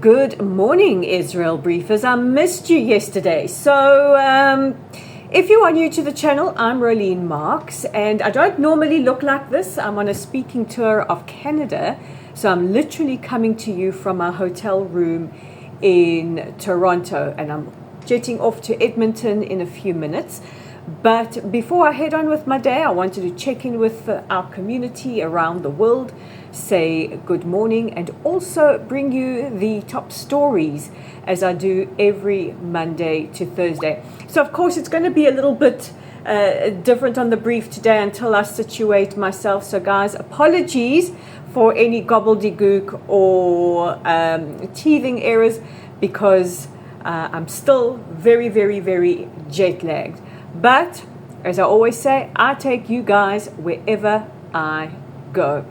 Good morning, Israel Briefers. I missed you yesterday. So, if you are new to the channel, I'm Rolene Marks, and I don't normally look like this. I'm on a speaking tour of Canada, so I'm literally coming to you from our hotel room in Toronto, and I'm jetting off to Edmonton in a few minutes. But before I head on with my day, I wanted to check in with our community around the world, say good morning, and also bring you the top stories as I do every Monday to Thursday. So of course it's going to be a little bit different on the brief today until I situate myself. So guys, apologies for any gobbledygook or teething errors, because I'm still very jet lagged. But as I always say, I take you guys wherever I go.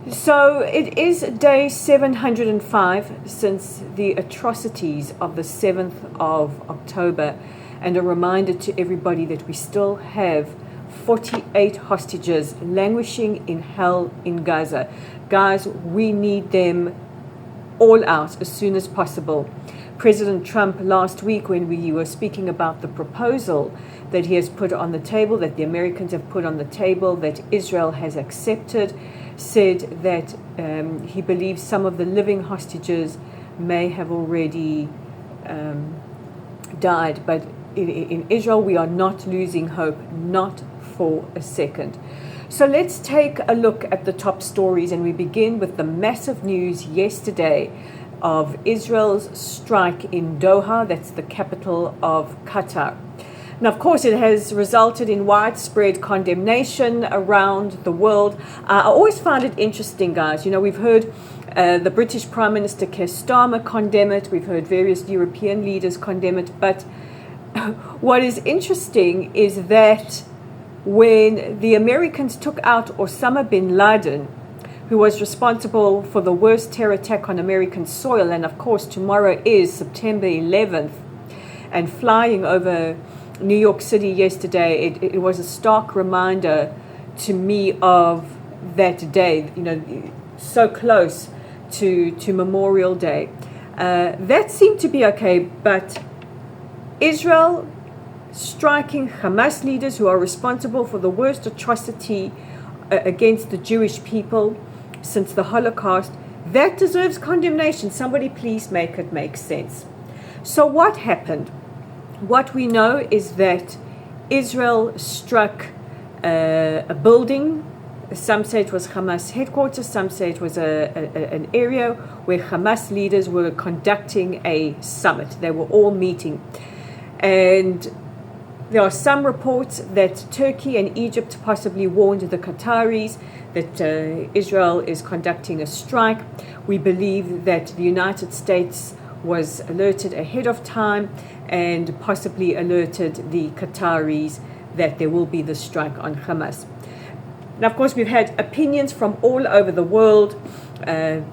So it is day 705 since the atrocities of the 7th of October, and a reminder to everybody that we still have 48 hostages languishing in hell in Gaza. Guys, we need them all out as soon as possible. President Trump last week, when we were speaking about the proposal that he has put on the table, that the Americans have put on the table, that Israel has accepted, said that he believes some of the living hostages may have already died. But in Israel, we are not losing hope, not for a second. So let's take a look at the top stories, and we begin with the massive news yesterday of Israel's strike in Doha, that's the capital of Qatar. Now, of course, it has resulted in widespread condemnation around the world. I always find it interesting, guys. You know, we've heard the British Prime Minister Keir Starmer condemn it. We've heard various European leaders condemn it. But what is interesting is that when the Americans took out Osama bin Laden, who was responsible for the worst terror attack on American soil, and of course tomorrow is September 11th, and flying over New York City yesterday, it was a stark reminder to me of that day, you know, so close to Memorial Day. That seemed to be okay, but Israel striking Hamas leaders who are responsible for the worst atrocity against the Jewish people since the Holocaust, that deserves condemnation. Somebody please make it make sense. So what happened? What we know is that Israel struck a building. Some say it was Hamas headquarters, some say it was an area where Hamas leaders were conducting a summit. They were all meeting. And there are some reports that Turkey and Egypt possibly warned the Qataris that Israel is conducting a strike. We believe that the United States was alerted ahead of time and possibly alerted the Qataris that there will be the strike on Hamas. Now, of course, we've had opinions from all over the world,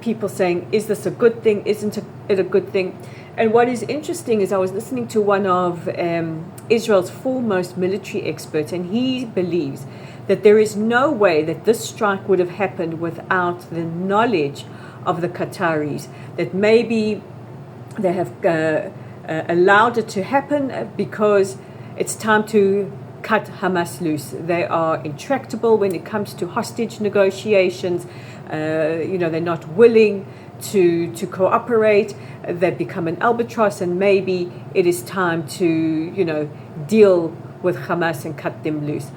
people saying, is this a good thing? Isn't it a good thing? And what is interesting is I was listening to one of Israel's foremost military experts, and he believes that there is no way that this strike would have happened without the knowledge of the Qataris, that maybe they have allowed it to happen because it's time to cut Hamas loose. They are intractable when it comes to hostage negotiations. You know, they're not willing to cooperate. They've become an albatross, and maybe it is time to, you know, deal with Hamas and cut them loose.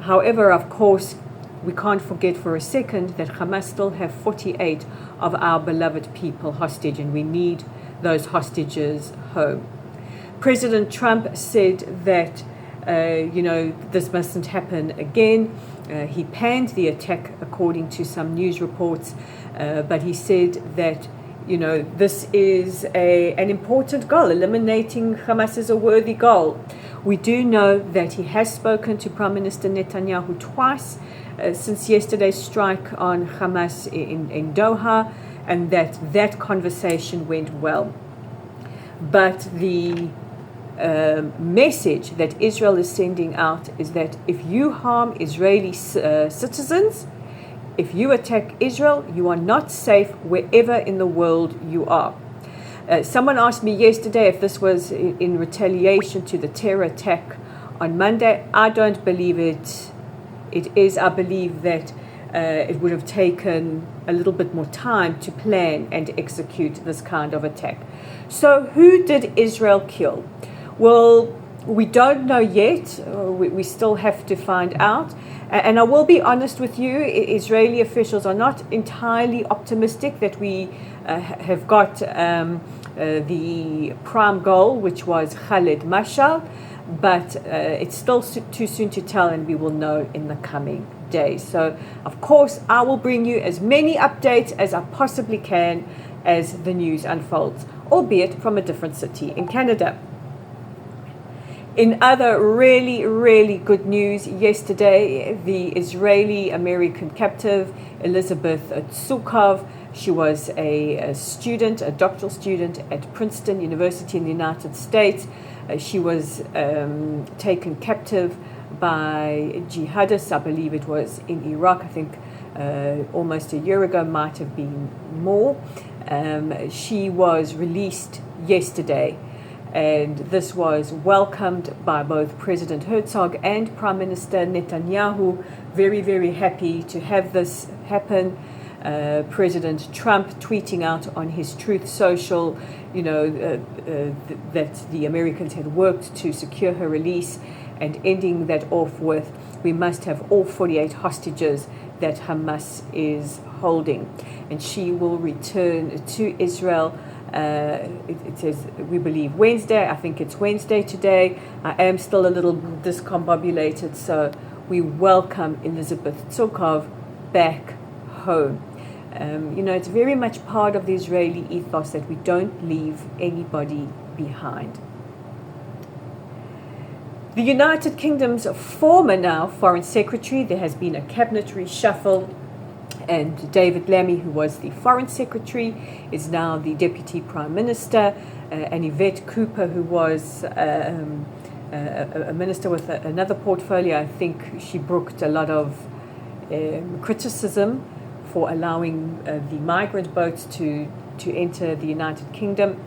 However, of course, we can't forget for a second that Hamas still have 48 of our beloved people hostage, and we need those hostages home. President Trump said that, you know, this mustn't happen again. He panned the attack according to some news reports, but he said that, you know, this is an important goal. Eliminating Hamas is a worthy goal. We do know that he has spoken to Prime Minister Netanyahu twice since yesterday's strike on Hamas in Doha, and that conversation went well. But the message that Israel is sending out is that if you harm Israeli citizens, if you attack Israel, you are not safe wherever in the world you are. Someone asked me yesterday if this was in retaliation to the terror attack on Monday. I don't believe it. It is. I believe that it would have taken a little bit more time to plan and execute this kind of attack. So who did Israel kill? Well, we don't know yet. We still have to find out. And I will be honest with you, Israeli officials are not entirely optimistic that we have got the prime goal, which was Khaled Mashal, but it's still too soon to tell, and we will know in the coming days. So, of course, I will bring you as many updates as I possibly can as the news unfolds, albeit from a different city in Canada. In other really, really good news, yesterday, the Israeli-American captive, Elizabeth Tsukov, she was a student, a doctoral student at Princeton University in the United States. She was taken captive by jihadists, I believe it was in Iraq, I think almost a year ago, might have been more. She was released yesterday. And this was welcomed by both President Herzog and Prime Minister Netanyahu. Very, very happy to have this happen. President Trump tweeting out on his Truth Social, that the Americans had worked to secure her release, and ending that off with, we must have all 48 hostages that Hamas is holding. And she will return to Israel. It says, we believe Wednesday. I think it's Wednesday today. I am still a little discombobulated, so we welcome Elizabeth Tsukov back home. It's very much part of the Israeli ethos that we don't leave anybody behind. The United Kingdom's former now Foreign Secretary, there has been a cabinet reshuffle, and David Lammy, who was the Foreign Secretary, is now the Deputy Prime Minister, and Yvette Cooper, who was a minister with another portfolio. I think she brooked a lot of criticism for allowing the migrant boats to enter the United Kingdom.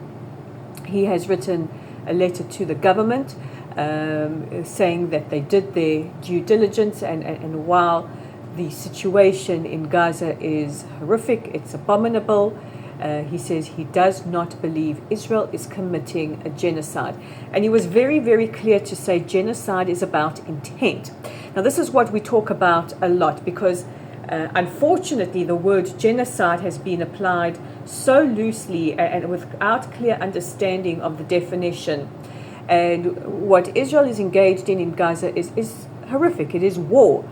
He has written a letter to the government saying that they did their due diligence, and while the situation in Gaza is horrific, it's abominable, he says he does not believe Israel is committing a genocide. And he was very, very clear to say genocide is about intent. Now, this is what we talk about a lot, because unfortunately the word genocide has been applied so loosely and without clear understanding of the definition. And what Israel is engaged in Gaza is horrific. It is war.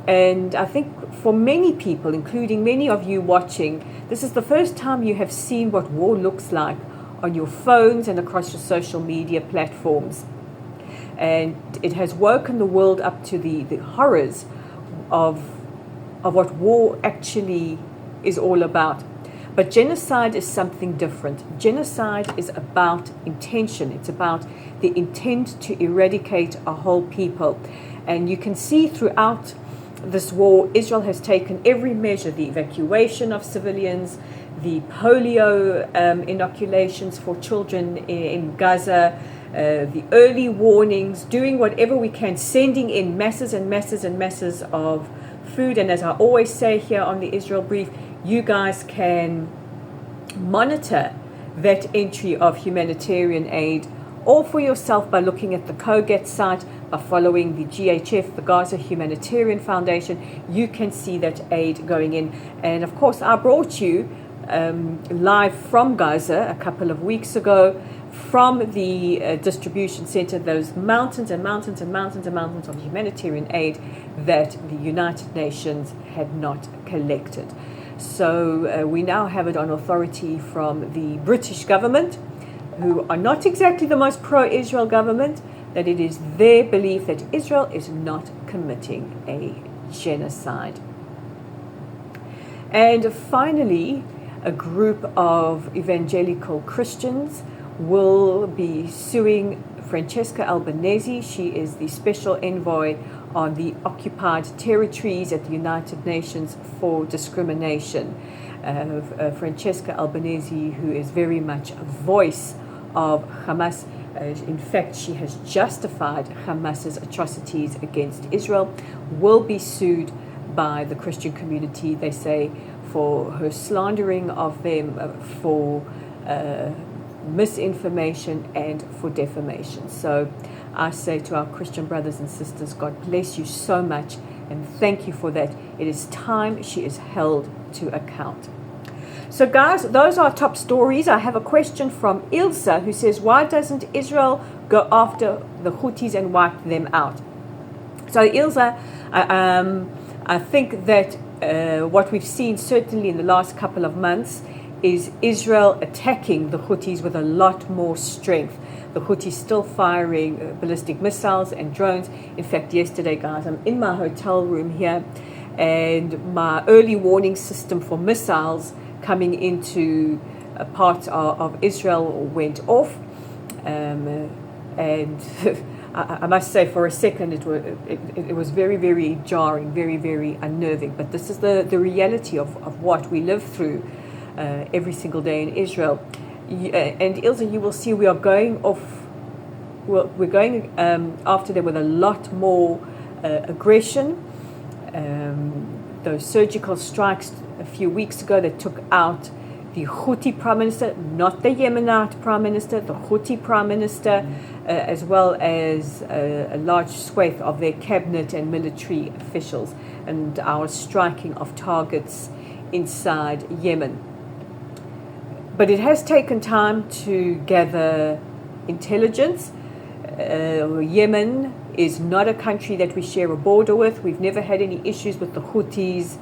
And I think for many people, including many of you watching, this is the first time you have seen what war looks like on your phones and across your social media platforms. And it has woken the world up to the horrors of what war actually is all about. But genocide is something different. Genocide is about intention. It's about the intent to eradicate a whole people. And you can see throughout this war, Israel has taken every measure, the evacuation of civilians, the polio inoculations for children in Gaza, the early warnings, doing whatever we can, sending in masses and masses and masses of food. And as I always say here on the Israel Brief, you guys can monitor that entry of humanitarian aid all for yourself by looking at the COGAT site, by following the GHF, the Gaza Humanitarian Foundation. You can see that aid going in. And of course, I brought you live from Gaza a couple of weeks ago, from the distribution center, those mountains and mountains and mountains and mountains of humanitarian aid that the United Nations had not collected. So we now have it on authority from the British government, who are not exactly the most pro-Israel government, that it is their belief that Israel is not committing a genocide. And finally, a group of evangelical Christians will be suing Francesca Albanese. She is the special envoy on the occupied territories at the United Nations for discrimination. Francesca Albanese, who is very much a voice of Hamas. In fact, she has justified Hamas's atrocities against Israel, will be sued by the Christian community, they say, for her slandering of them, for misinformation and for defamation. So I say to our Christian brothers and sisters, God bless you so much and thank you for that. It is time she is held to account. So guys, those are top stories. I have a question from Ilsa who says, why doesn't Israel go after the Houthis and wipe them out? So Ilsa, I think that what we've seen certainly in the last couple of months is Israel attacking the Houthis with a lot more strength. The Houthis still firing ballistic missiles and drones. In fact, yesterday, guys, I'm in my hotel room here, and my early warning system for missiles coming into parts of Israel went off. And I must say, for a second, it was very, very jarring, very, very unnerving. But this is the reality of what we live through every single day in Israel. And Ilse, you will see we are going off. Well, we're going after them with a lot more aggression. Those surgical strikes a few weeks ago that took out the Houthi Prime Minister, not the Yemenite Prime Minister, the Houthi Prime Minister, as well as a large swathe of their cabinet and military officials, and our striking of targets inside Yemen. But it has taken time to gather intelligence. Yemen is not a country that we share a border with. We've never had any issues with the Houthis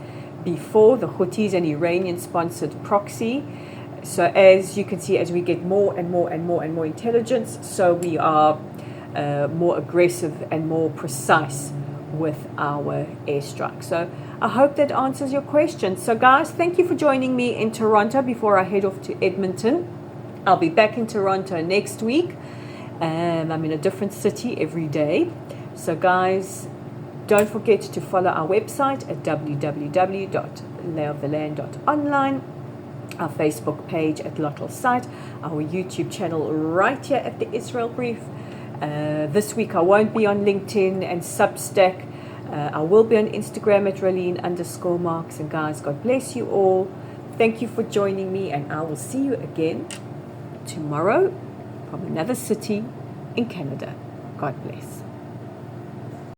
before. The Houthis an Iranian-sponsored proxy. So as you can see, as we get more and more and more and more intelligence, so we are more aggressive and more precise with our airstrike. So I hope that answers your question. So guys, thank you for joining me in Toronto before I head off to Edmonton. I'll be back in Toronto next week. I'm in a different city every day. So guys, don't forget to follow our website at www.layoftheland.online, our Facebook page at Lottel Site, our YouTube channel right here at the Israel Brief. This week I won't be on LinkedIn and Substack. I will be on Instagram at Raleen_Marks. And guys, God bless you all. Thank you for joining me, and I will see you again tomorrow from another city in Canada. God bless.